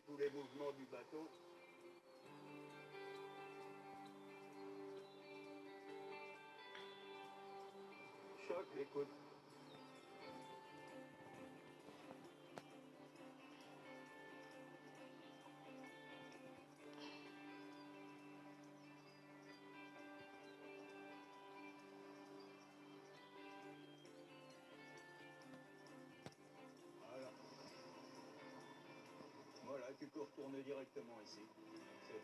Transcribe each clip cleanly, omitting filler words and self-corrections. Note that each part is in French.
tous les mouvements du bateau. Choc, écoute. Voilà. Voilà, tu peux retourner directement ici. C'est bon.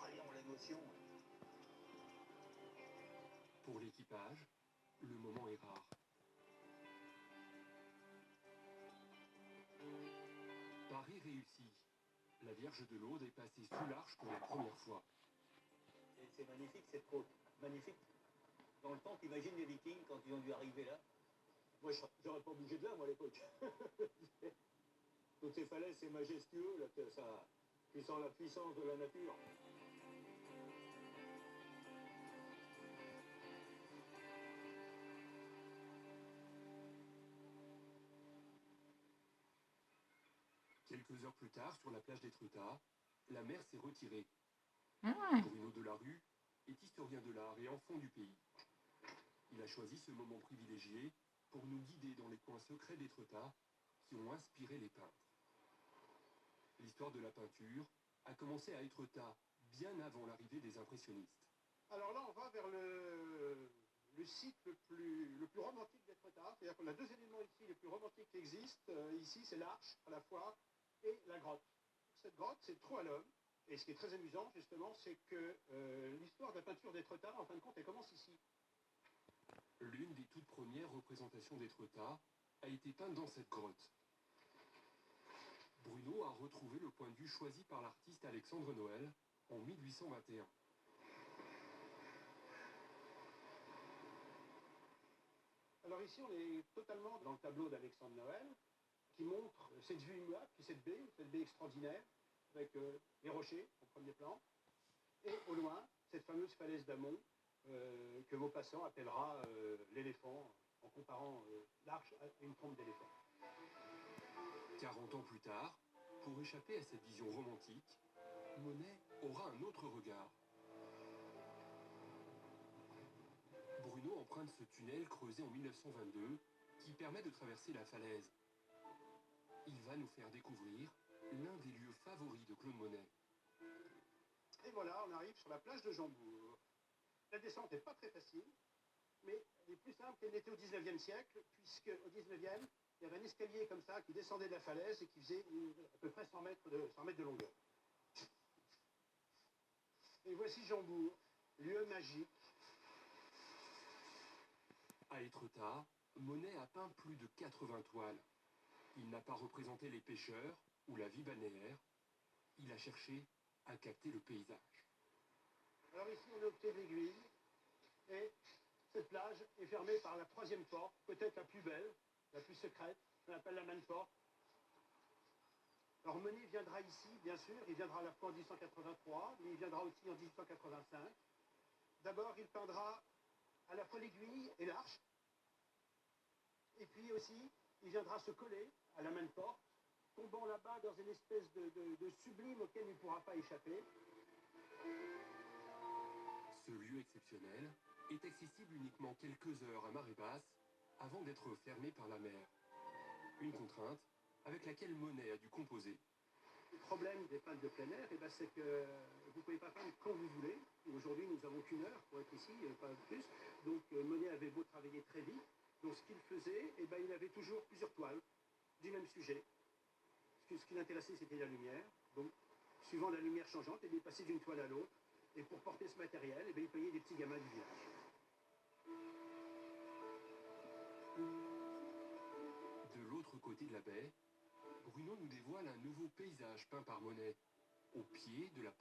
Allez. Oh, l'émotion. Pour l'équipage, le moment est rare. Pari réussi. La Vierge de l'Aude est passée sous l'Arche pour la première fois. C'est magnifique cette côte. Magnifique. Dans le temps, t'imagines les Vikings quand ils ont dû arriver là. Moi, j'aurais pas bougé de là, moi, à l'époque. Toutes ces falaises, c'est majestueux, là, que ça... Tu sens la puissance de la nature. Quelques heures plus tard, sur la plage d'Étretat, la mer s'est retirée. Bruno Delarue est historien de l'art et enfant du pays. Il a choisi ce moment privilégié pour nous guider dans les coins secrets d'Étretat qui ont inspiré les peintres. L'histoire de la peinture a commencé à Étretat bien avant l'arrivée des impressionnistes. Alors là, on va vers le site le plus romantique d'Étretat. C'est-à-dire qu'on a deux éléments ici les plus romantiques qui existent. Ici, c'est l'Arche, à la fois, et la grotte. Cette grotte, c'est le trou à l'homme. Et ce qui est très amusant, justement, c'est que l'histoire de la peinture d'Étretat, en fin de compte, elle commence ici. L'une des toutes premières représentations d'Étretat a été peinte dans cette grotte. Bruno a retrouvé le point de vue choisi par l'artiste Alexandre Noël en 1821. Alors ici, on est totalement dans le tableau d'Alexandre Noël, qui montre cette vue immuable, puis cette baie extraordinaire, avec les rochers au premier plan, et au loin, cette fameuse falaise d'Amont, que Maupassant appellera l'éléphant, en comparant l'arche à une trompe d'éléphant. 40 ans plus tard, pour échapper à cette vision romantique, Monet aura un autre regard. Bruno emprunte ce tunnel creusé en 1922 qui permet de traverser la falaise. Il va nous faire découvrir l'un des lieux favoris de Claude Monet. Et voilà, on arrive sur la plage de Jambourg. La descente n'est pas très facile, mais elle est plus simple qu'elle n'était au 19e siècle, puisque au 19e, il y avait un escalier comme ça qui descendait de la falaise et qui faisait à peu près 100 mètres de longueur. Et voici Jambourg, lieu magique. À Étretat, Monet a peint plus de 80 toiles. Il n'a pas représenté les pêcheurs ou la vie balnéaire. Il a cherché à capter le paysage. Alors ici, on est au pied de l'aiguille, et cette plage est fermée par la troisième porte, peut-être la plus belle, la plus secrète, qu'on appelle la Manne Porte. Alors Monet viendra ici, bien sûr, il viendra à la fois en 1883, mais il viendra aussi en 1885. D'abord, il peindra à la fois l'aiguille et l'arche, et puis aussi, il viendra se coller à la Manne Porte, tombant là-bas dans une espèce de sublime auquel il ne pourra pas échapper. Ce lieu exceptionnel est accessible uniquement quelques heures à marée basse avant d'être fermé par la mer. Une contrainte avec laquelle Monet a dû composer. Le problème des peintres de plein air, c'est que vous ne pouvez pas peindre quand vous voulez. Aujourd'hui, nous n'avons qu'une heure pour être ici, pas plus. Donc Monet avait beau travailler très vite. Donc ce qu'il faisait, il avait toujours plusieurs toiles du même sujet. Ce qui l'intéressait, c'était la lumière. Donc, suivant la lumière changeante, il passait d'une toile à l'autre. Et pour porter ce matériel, il payait des petits gamins du village. De l'autre côté de la baie, Bruno nous dévoile un nouveau paysage peint par Monet, au pied de la porte.